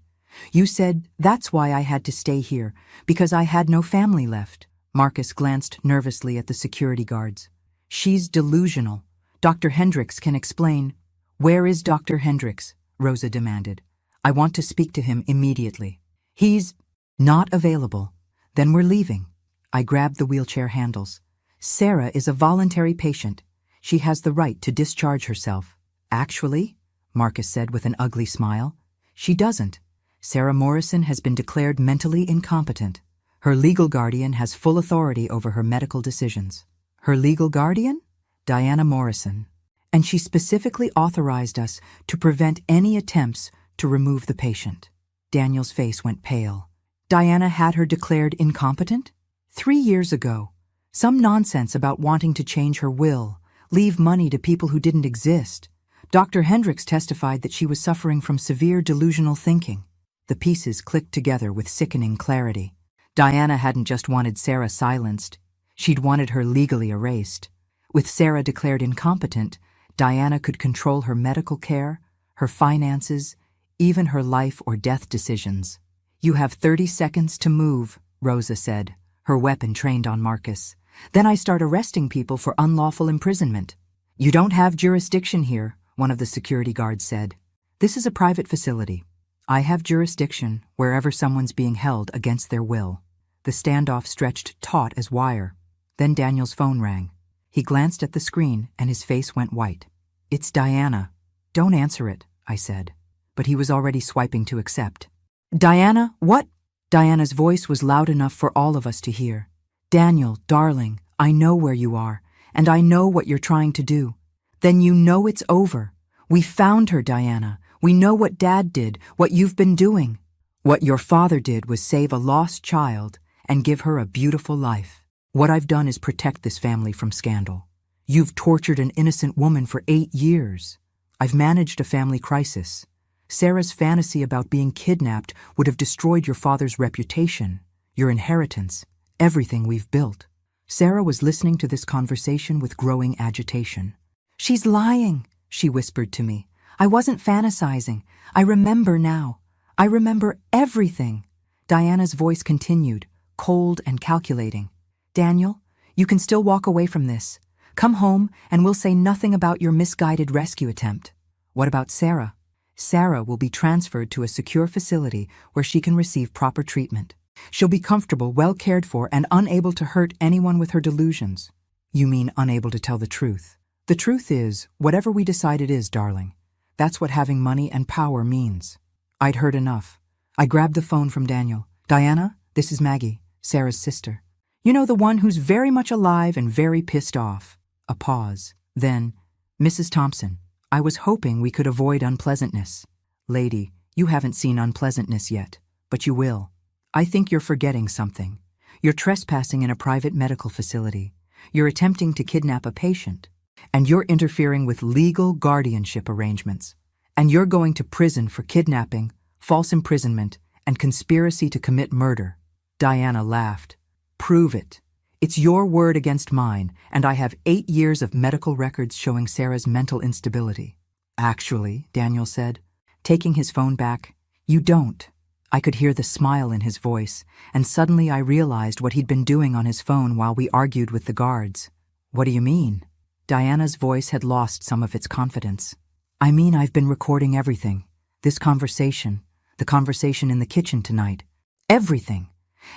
You said that's why I had to stay here, because I had no family left." Marcus glanced nervously at the security guards. "She's delusional. Dr. Hendricks can explain." "Where is Dr. Hendricks?" Rosa demanded. "I want to speak to him immediately." "He's not available." "Then we're leaving." I grabbed the wheelchair handles. "Sarah is a voluntary patient. She has the right to discharge herself." "Actually," Marcus said with an ugly smile, "she doesn't. Sarah Morrison has been declared mentally incompetent. Her legal guardian has full authority over her medical decisions." "Her legal guardian?" "Diana Morrison. and she specifically authorized us to prevent any attempts to remove the patient. Daniel's face went pale. Diana had her declared incompetent? 3 years ago. Some nonsense about wanting to change her will, leave money to people who didn't exist. Dr. Hendricks testified that she was suffering from severe delusional thinking. The pieces clicked together with sickening clarity. Diana hadn't just wanted Sarah silenced. She'd wanted her legally erased. With Sarah declared incompetent, Diana could control her medical care, her finances, even her life or death decisions. "You have 30 seconds to move," Rosa said, her weapon trained on Marcus. "Then I start arresting people for unlawful imprisonment." "You don't have jurisdiction here," one of the security guards said. "This is a private facility. I have jurisdiction wherever someone's being held against their will." The standoff stretched taut as wire. Then Daniel's phone rang. He glanced at the screen and his face went white. "It's Diana." "Don't answer it," I said. But he was already swiping to accept. "Diana, what?" Diana's voice was loud enough for all of us to hear. "Daniel, darling, I know where you are, and I know what you're trying to do." "Then you know it's over. We found her, Diana. We know what Dad did, what you've been doing. What your father did was save a lost child and give her a beautiful life. What I've done is protect this family from scandal. You've tortured an innocent woman for 8 years. I've managed a family crisis. Sarah's fantasy about being kidnapped would have destroyed your father's reputation, your inheritance, everything we've built." Sarah was listening to this conversation with growing agitation. "She's lying," she whispered to me. "I wasn't fantasizing. I remember now. I remember everything." Diana's voice continued, cold and calculating. "Daniel, you can still walk away from this. Come home and we'll say nothing about your misguided rescue attempt." "What about Sarah?" "Sarah will be transferred to a secure facility where she can receive proper treatment. She'll be comfortable, well cared for, and unable to hurt anyone with her delusions." "You mean unable to tell the truth?" "The truth is, whatever we decide it is, darling. That's what having money and power means." I'd heard enough. I grabbed the phone from Daniel. "Diana, this is Maggie, Sarah's sister. You know, the one who's very much alive and very pissed off." A pause. Then, "Mrs. Thompson, I was hoping we could avoid unpleasantness." "Lady, you haven't seen unpleasantness yet, but you will. I think you're forgetting something. You're trespassing in a private medical facility. You're attempting to kidnap a patient. And you're interfering with legal guardianship arrangements. And you're going to prison for kidnapping, false imprisonment, and conspiracy to commit murder." Diana laughed. "Prove it. It's your word against mine, and I have 8 years of medical records showing Sarah's mental instability." "Actually," Daniel said, taking his phone back, "you don't." I could hear the smile in his voice, and suddenly I realized what he'd been doing on his phone while we argued with the guards. "What do you mean?" Diana's voice had lost some of its confidence. "I mean, I've been recording everything. This conversation, the conversation in the kitchen tonight. Everything.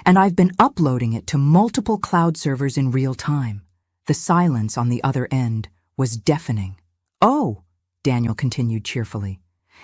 And I've been uploading it to multiple cloud servers in real time. The silence on the other end was deafening." "Oh," Daniel continued cheerfully.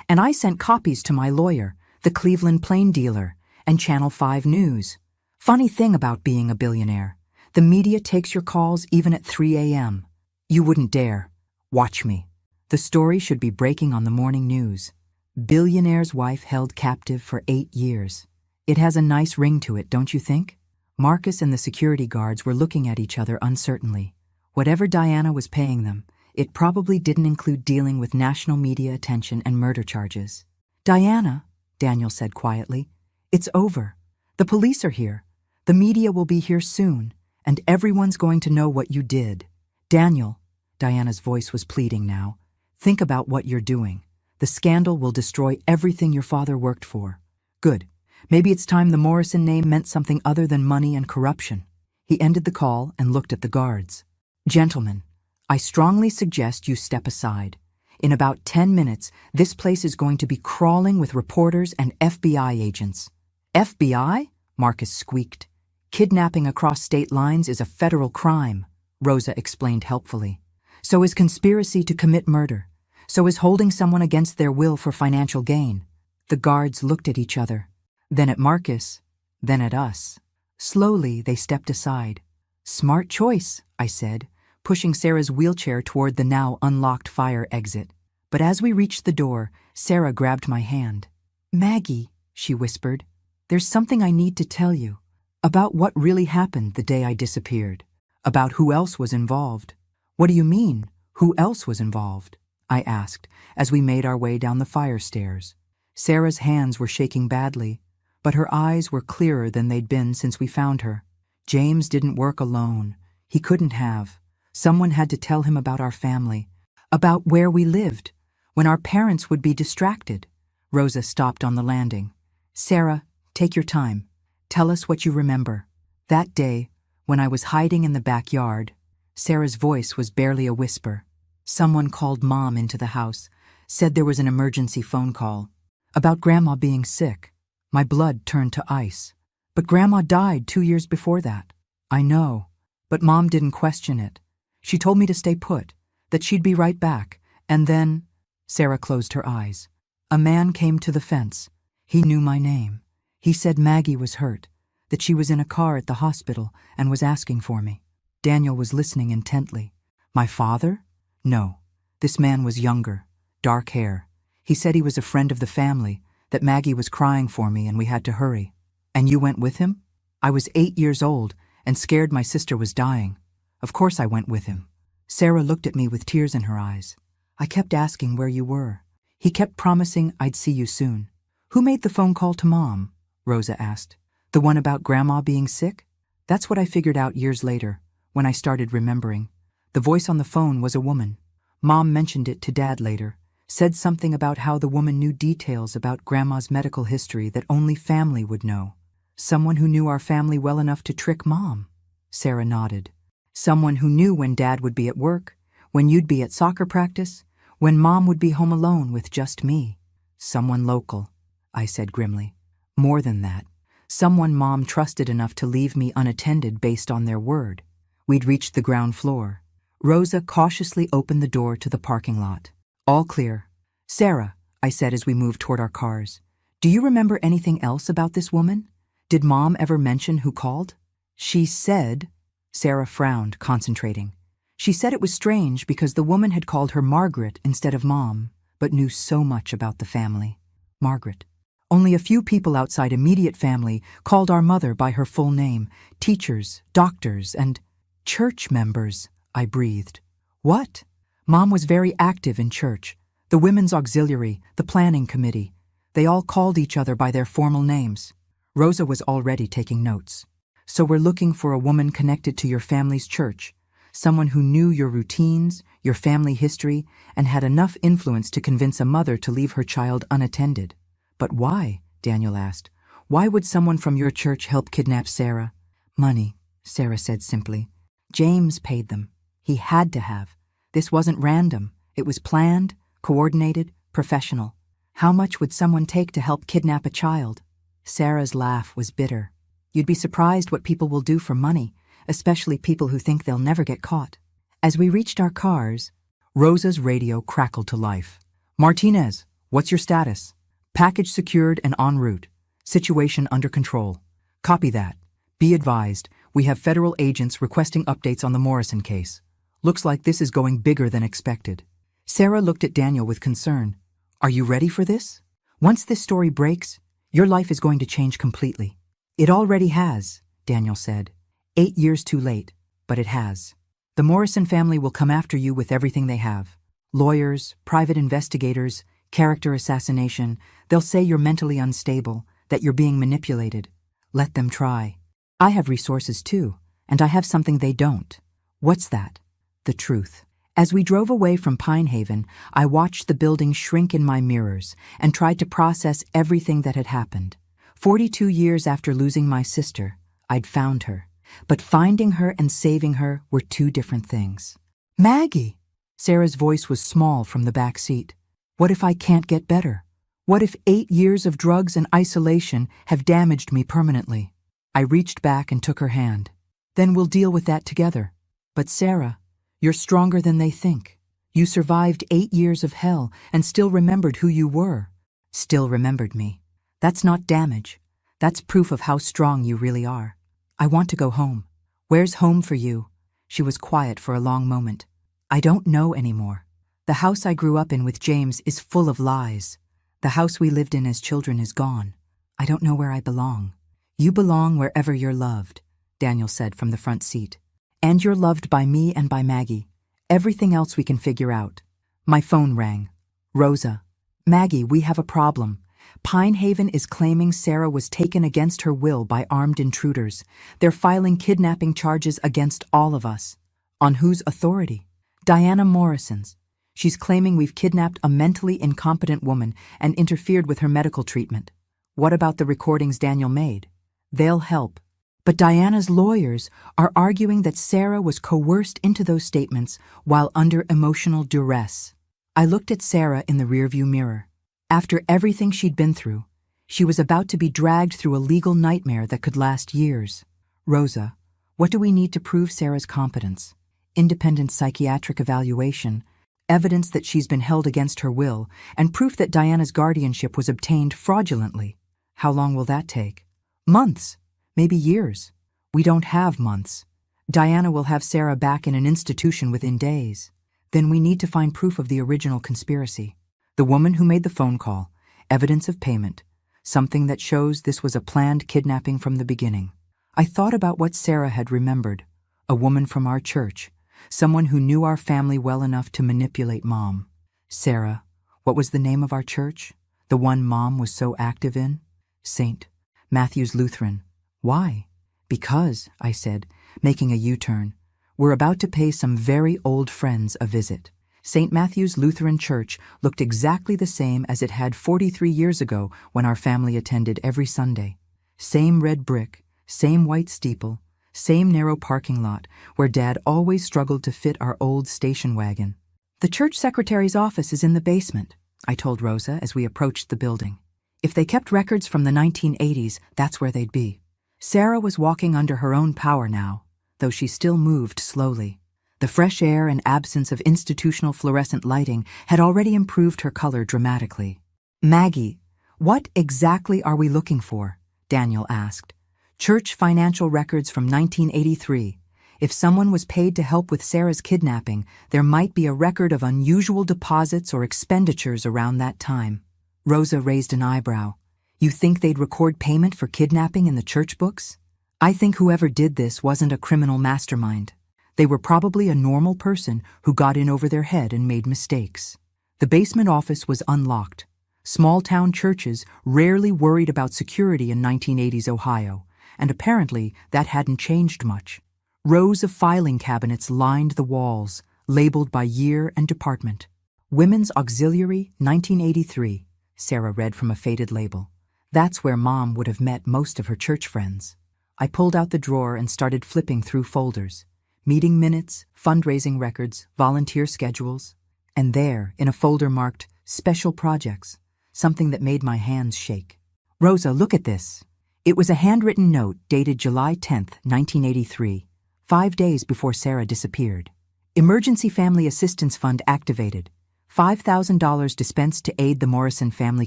"And I sent copies to my lawyer, the Cleveland Plain dealer, and Channel 5 News. Funny thing about being a billionaire. The media takes your calls even at 3 a.m. You wouldn't dare. Watch me. The story should be breaking on the morning news. Billionaire's wife held captive for 8 years. It has a nice ring to it, don't you think?" Marcus and the security guards were looking at each other uncertainly. Whatever Diana was paying them, it probably didn't include dealing with national media attention and murder charges. "Diana," Daniel said quietly, "it's over. The police are here. The media will be here soon, and everyone's going to know what you did. Daniel," Diana's voice was pleading now, "think about what you're doing. The scandal will destroy everything your father worked for." "Good. Maybe it's time the Morrison name meant something other than money and corruption." He ended the call and looked at the guards. "Gentlemen, I strongly suggest you step aside. In about 10 minutes, this place is going to be crawling with reporters and FBI agents." "FBI?" Marcus squeaked. "Kidnapping across state lines is a federal crime," Rosa explained helpfully. "So is conspiracy to commit murder. So is holding someone against their will for financial gain." The guards looked at each other, then at Marcus, then at us. Slowly, they stepped aside. "Smart choice," I said, pushing Sarah's wheelchair toward the now unlocked fire exit. But as we reached the door, Sarah grabbed my hand. "Maggie," she whispered, "there's something I need to tell you. About what really happened the day I disappeared. About who else was involved." "What do you mean, who else was involved?" I asked as we made our way down the fire stairs. Sarah's hands were shaking badly, but her eyes were clearer than they'd been since we found her. "James didn't work alone. He couldn't have. Someone had to tell him about our family, about where we lived, when our parents would be distracted." Rosa stopped on the landing. "Sarah, take your time. Tell us what you remember. That day, when I was hiding in the backyard." Sarah's voice was barely a whisper. "Someone called Mom into the house, said there was an emergency phone call. About Grandma being sick." My blood turned to ice. "But Grandma died 2 years before that." "I know, but Mom didn't question it. She told me to stay put, that she'd be right back, and then—" Sarah closed her eyes. "A man came to the fence. He knew my name. He said Maggie was hurt, that she was in a car at the hospital and was asking for me." Daniel was listening intently. "My father?" "No. This man was younger, dark hair. He said he was a friend of the family, that Maggie was crying for me and we had to hurry." "And you went with him?" "I was 8 years old and scared my sister was dying. Of course I went with him." Sarah looked at me with tears in her eyes. "I kept asking where you were. He kept promising I'd see you soon." "Who made the phone call to Mom?" Rosa asked. "The one about Grandma being sick?" That's what I figured out years later, when I started remembering. The voice on the phone was a woman. Mom mentioned it to Dad later, said something about how the woman knew details about Grandma's medical history that only family would know. Someone who knew our family well enough to trick Mom. Sarah nodded. Someone who knew when Dad would be at work, when you'd be at soccer practice, when Mom would be home alone with just me. Someone local, I said grimly. More than that. Someone Mom trusted enough to leave me unattended based on their word. We'd reached the ground floor. Rosa cautiously opened the door to the parking lot. "All clear." "Sarah," I said as we moved toward our cars, "do you remember anything else about this woman? Did Mom ever mention who called?" "She said—" Sarah frowned, concentrating. "She said it was strange because the woman had called her Margaret instead of Mom, but knew so much about the family." Margaret. Only a few people outside immediate family called our mother by her full name. Teachers, doctors, and church members, I breathed. "What?" Mom was very active in church. The women's auxiliary, the planning committee. They all called each other by their formal names. Rosa was already taking notes. "So we're looking for a woman connected to your family's church, someone who knew your routines, your family history, and had enough influence to convince a mother to leave her child unattended." "But why?" Daniel asked. "Why would someone from your church help kidnap Sarah?" "Money," Sarah said simply. "James paid them. He had to have. This wasn't random. It was planned, coordinated, professional. How much would someone take to help kidnap a child?" Sarah's laugh was bitter. "You'd be surprised what people will do for money, especially people who think they'll never get caught." As we reached our cars, Rosa's radio crackled to life. "Martinez, what's your status?" "Package secured and en route. Situation under control." "Copy that. Be advised, we have federal agents requesting updates on the Morrison case. Looks like this is going bigger than expected." Sarah looked at Daniel with concern. "Are you ready for this? Once this story breaks, your life is going to change completely." "It already has," Daniel said. 8 years too late, but it has. The Morrison family will come after you with everything they have. Lawyers, private investigators, character assassination. They'll say you're mentally unstable, that you're being manipulated. Let them try. I have resources too, and I have something they don't. What's that? The truth. As we drove away from Pinehaven, I watched the building shrink in my mirrors and tried to process everything that had happened. 42 years after losing my sister, I'd found her. But finding her and saving her were two different things. "Maggie!" Sarah's voice was small from the back seat. "What if I can't get better? What if 8 years of drugs and isolation have damaged me permanently?" I reached back and took her hand. "Then we'll deal with that together. But Sarah, you're stronger than they think. You survived 8 years of hell and still remembered who you were." "Still remembered me. That's not damage. That's proof of how strong you really are. I want to go home." "Where's home for you?" She was quiet for a long moment. I don't know anymore. The house I grew up in with James is full of lies. The house we lived in as children is gone. I don't know where I belong. You belong wherever you're loved, Daniel said from the front seat. And you're loved by me and by Maggie. Everything else we can figure out. My phone rang. Rosa. Maggie, we have a problem. Pine Haven is claiming Sarah was taken against her will by armed intruders. They're filing kidnapping charges against all of us. On whose authority? Diana Morrison's. She's claiming we've kidnapped a mentally incompetent woman and interfered with her medical treatment. What about the recordings Daniel made? They'll help. But Diana's lawyers are arguing that Sarah was coerced into those statements while under emotional duress. I looked at Sarah in the rearview mirror. After everything she'd been through, she was about to be dragged through a legal nightmare that could last years. Rosa, what do we need to prove Sarah's competence? Independent psychiatric evaluation, evidence that she's been held against her will, and proof that Diana's guardianship was obtained fraudulently. How long will that take? Months, maybe years. We don't have months. Diana will have Sarah back in an institution within days. Then we need to find proof of the original conspiracy. The woman who made the phone call, evidence of payment, something that shows this was a planned kidnapping from the beginning. I thought about what Sarah had remembered, a woman from our church, someone who knew our family well enough to manipulate Mom. Sarah, what was the name of our church? The one Mom was so active in? St. Matthew's Lutheran. Why? Because, I said, making a U-turn, we're about to pay some very old friends a visit. St. Matthew's Lutheran Church looked exactly the same as it had 43 years ago when our family attended every Sunday. Same red brick, same white steeple, same narrow parking lot where Dad always struggled to fit our old station wagon. The church secretary's office is in the basement, I told Rosa as we approached the building. If they kept records from the 1980s, that's where they'd be. Sarah was walking under her own power now, though she still moved slowly. The fresh air and absence of institutional fluorescent lighting had already improved her color dramatically. Maggie, what exactly are we looking for? Daniel asked. Church financial records from 1983. If someone was paid to help with Sarah's kidnapping, there might be a record of unusual deposits or expenditures around that time. Rosa raised an eyebrow. You think they'd record payment for kidnapping in the church books? I think whoever did this wasn't a criminal mastermind. They were probably a normal person who got in over their head and made mistakes. The basement office was unlocked. Small-town churches rarely worried about security in 1980s Ohio, and apparently that hadn't changed much. Rows of filing cabinets lined the walls, labeled by year and department. Women's Auxiliary, 1983, Sarah read from a faded label. That's where Mom would have met most of her church friends. I pulled out the drawer and started flipping through folders. Meeting minutes, fundraising records, volunteer schedules. And there, in a folder marked Special Projects, something that made my hands shake. Rosa, look at this. It was a handwritten note dated July 10th, 1983, 5 days before Sarah disappeared. Emergency Family Assistance Fund activated. $5,000 dispensed to aid the Morrison family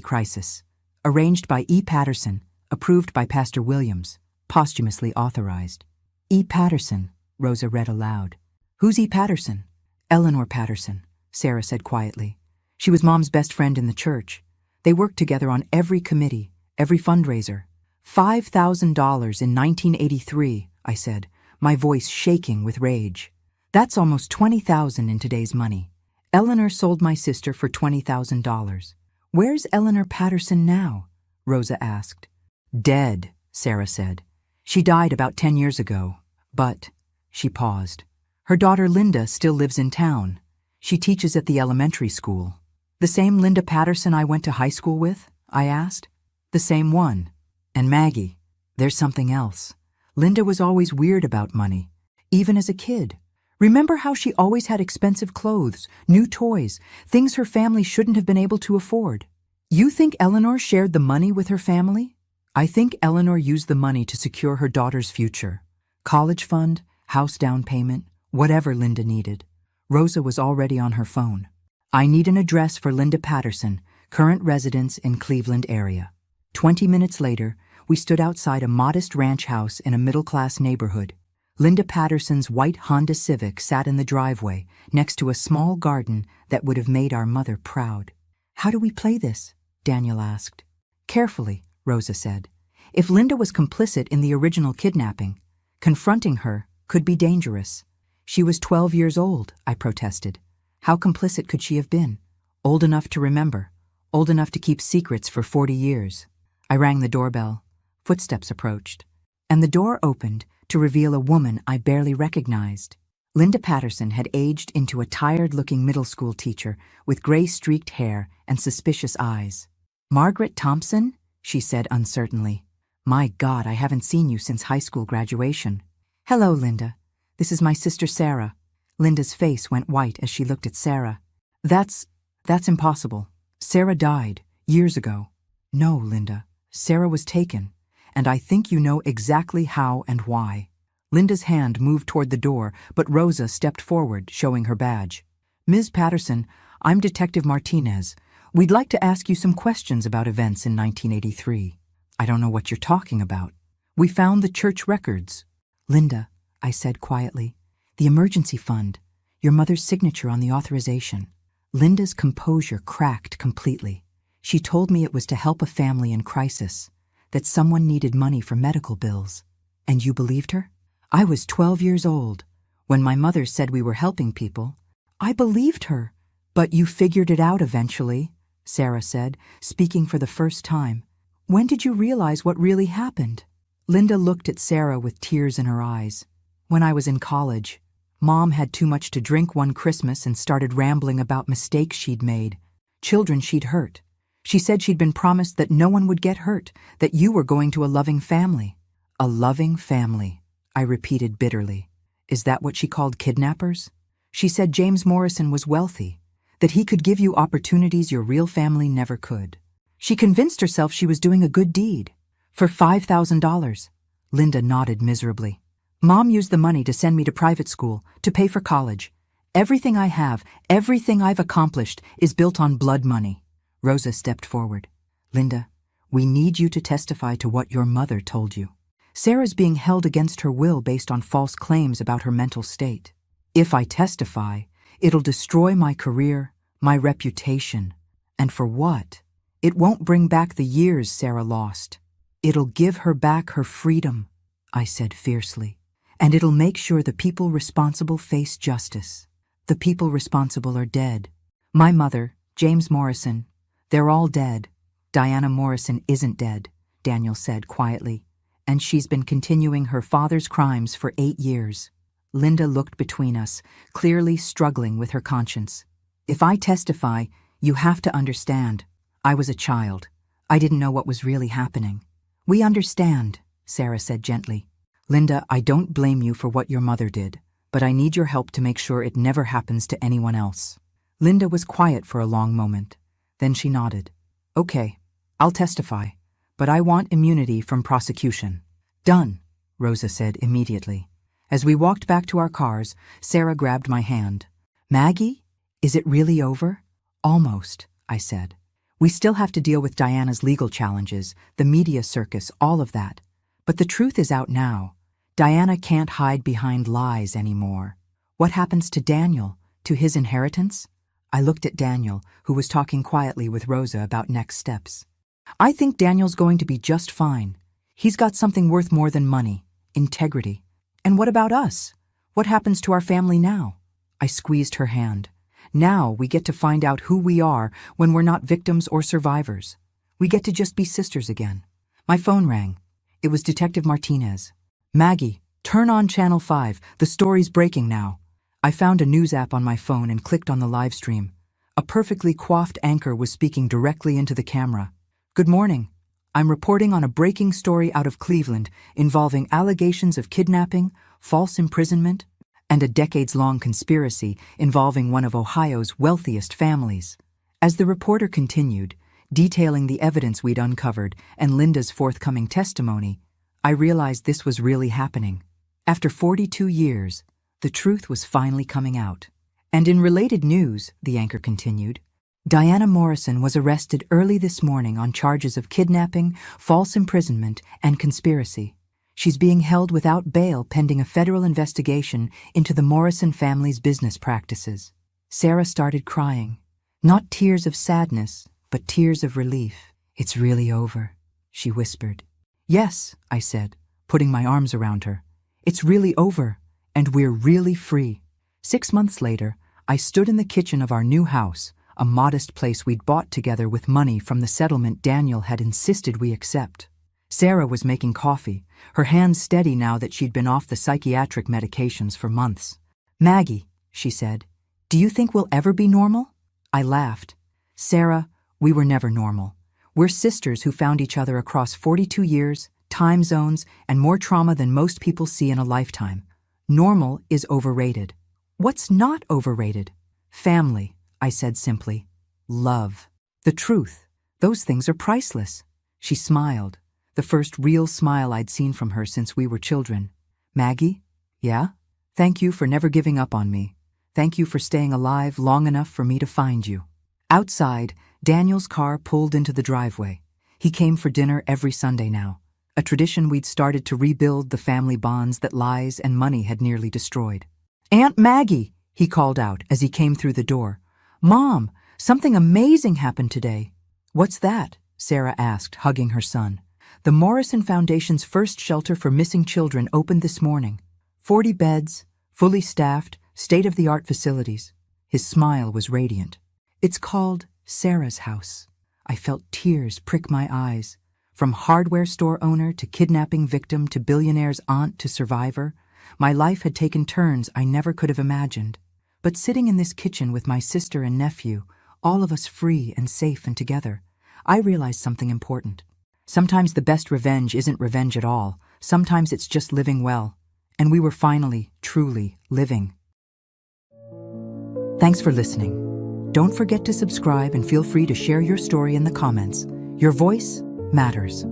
crisis. Arranged by E. Patterson, approved by Pastor Williams, posthumously authorized. E. Patterson, Rosa read aloud. Who's E. Patterson? Eleanor Patterson, Sarah said quietly. She was Mom's best friend in the church. They worked together on every committee, every fundraiser. $5,000 in 1983, I said, my voice shaking with rage. That's almost $20,000 in today's money. Eleanor sold my sister for $20,000. Where's Eleanor Patterson now? Rosa asked. Dead, Sarah said. She died about 10 years ago, but, she paused. Her daughter Linda still lives in town. She teaches at the elementary school. The same Linda Patterson I went to high school with? I asked. The same one. And Maggie. There's something else. Linda was always weird about money, even as a kid. Remember how she always had expensive clothes, new toys, things her family shouldn't have been able to afford? You think Eleanor shared the money with her family? I think Eleanor used the money to secure her daughter's future. College fund, house down payment, whatever Linda needed. Rosa was already on her phone. I need an address for Linda Patterson, current residence in Cleveland area. 20 minutes later, we stood outside a modest ranch house in a middle-class neighborhood. Linda Patterson's white Honda Civic sat in the driveway next to a small garden that would have made our mother proud. "How do we play this?" Daniel asked. "Carefully," Rosa said. "If Linda was complicit in the original kidnapping, confronting her could be dangerous." "She was 12 years old," I protested. "How complicit could she have been? Old enough to remember, old enough to keep secrets for 40 years. I rang the doorbell. Footsteps approached, and the door opened to reveal a woman I barely recognized. Linda Patterson had aged into a tired-looking middle school teacher with gray-streaked hair and suspicious eyes. "Margaret Thompson?" she said uncertainly. "My God, I haven't seen you since high school graduation." "Hello, Linda. This is my sister Sarah." Linda's face went white as she looked at Sarah. That's impossible. Sarah died years ago." "No, Linda. Sarah was taken, and I think you know exactly how and why." Linda's hand moved toward the door, but Rosa stepped forward, showing her badge. "Ms. Patterson, I'm Detective Martinez. We'd like to ask you some questions about events in 1983. "I don't know what you're talking about. We found the church records." "Linda," I said quietly, "the emergency fund, your mother's signature on the authorization." Linda's composure cracked completely. She told me it was to help a family in crisis, that someone needed money for medical bills. "And you believed her?" "I was 12 years old. When my mother said we were helping people, I believed her." "But you figured it out eventually," Sarah said, speaking for the first time. "When did you realize what really happened?" Linda looked at Sarah with tears in her eyes. "When I was in college. Mom had too much to drink one Christmas and started rambling about mistakes she'd made, children she'd hurt. She said she'd been promised that no one would get hurt, that you were going to a loving family." "A loving family," I repeated bitterly. "Is that what she called kidnappers?" "She said James Morrison was wealthy, that he could give you opportunities your real family never could. She convinced herself she was doing a good deed. For $5,000. Linda nodded miserably. "Mom used the money to send me to private school, to pay for college. Everything I have, everything I've accomplished, is built on blood money." Rosa stepped forward. "Linda, we need you to testify to what your mother told you. Sarah's being held against her will based on false claims about her mental state. If I testify, it'll destroy my career, my reputation. And for what? It won't bring back the years Sarah lost. It'll give her back her freedom," I said fiercely. "And it'll make sure the people responsible face justice. The people responsible are dead. My mother, James Morrison, they're all dead. Diana Morrison isn't dead," Daniel said quietly, "and she's been continuing her father's crimes for 8 years. Linda looked between us, clearly struggling with her conscience. "If I testify, you have to understand. I was a child. I didn't know what was really happening." "We understand," Sarah said gently. "Linda, I don't blame you for what your mother did, but I need your help to make sure it never happens to anyone else." Linda was quiet for a long moment. Then she nodded. "Okay, I'll testify, but I want immunity from prosecution." "Done," Rosa said immediately. As we walked back to our cars, Sarah grabbed my hand. "Maggie, is it really over?" "Almost," I said. "We still have to deal with Diana's legal challenges, the media circus, all of that. But the truth is out now. Diana can't hide behind lies anymore. What happens to Daniel, to his inheritance?" I looked at Daniel, who was talking quietly with Rosa about next steps. "I think Daniel's going to be just fine. He's got something worth more than money, integrity. And what about us? What happens to our family now?" I squeezed her hand. "Now we get to find out who we are when we're not victims or survivors. We get to just be sisters again." My phone rang. It was Detective Martinez. "Maggie, turn on Channel 5. The story's breaking now." I found a news app on my phone and clicked on the live stream. A perfectly coiffed anchor was speaking directly into the camera. "Good morning. I'm reporting on a breaking story out of Cleveland involving allegations of kidnapping, false imprisonment, and a decades-long conspiracy involving one of Ohio's wealthiest families." As the reporter continued, detailing the evidence we'd uncovered and Linda's forthcoming testimony, I realized this was really happening. After 42 years, the truth was finally coming out. "And in related news," the anchor continued, "Diana Morrison was arrested early this morning on charges of kidnapping, false imprisonment, and conspiracy. She's being held without bail pending a federal investigation into the Morrison family's business practices. Sarah started crying. Not tears of sadness, but tears of relief. It's really over, she whispered. Yes, I said, putting my arms around her. It's really over, and we're really free. 6 months later, I stood in the kitchen of our new house, a modest place we'd bought together with money from the settlement Daniel had insisted we accept. Sarah was making coffee, her hands steady now that she'd been off the psychiatric medications for months. Maggie, she said, do you think we'll ever be normal? I laughed. Sarah, we were never normal. We're sisters who found each other across 42 years, time zones, and more trauma than most people see in a lifetime. Normal is overrated. What's not overrated? Family, I said simply. Love. The truth. Those things are priceless. She smiled, the first real smile I'd seen from her since we were children. Maggie? Yeah? Thank you for never giving up on me. Thank you for staying alive long enough for me to find you. Outside, Daniel's car pulled into the driveway. He came for dinner every Sunday now, a tradition we'd started to rebuild the family bonds that lies and money had nearly destroyed. Aunt Maggie, he called out as he came through the door. Mom, something amazing happened today. What's that? Sarah asked, hugging her son. The Morrison Foundation's first shelter for missing children opened this morning. 40 beds, fully staffed, state-of-the-art facilities. His smile was radiant. It's called Sarah's House. I felt tears prick my eyes. From hardware store owner to kidnapping victim to billionaire's aunt to survivor, my life had taken turns I never could have imagined. But sitting in this kitchen with my sister and nephew, all of us free and safe and together, I realized something important. Sometimes the best revenge isn't revenge at all. Sometimes it's just living well. And we were finally, truly living. Thanks for listening. Don't forget to subscribe and feel free to share your story in the comments. Your voice matters.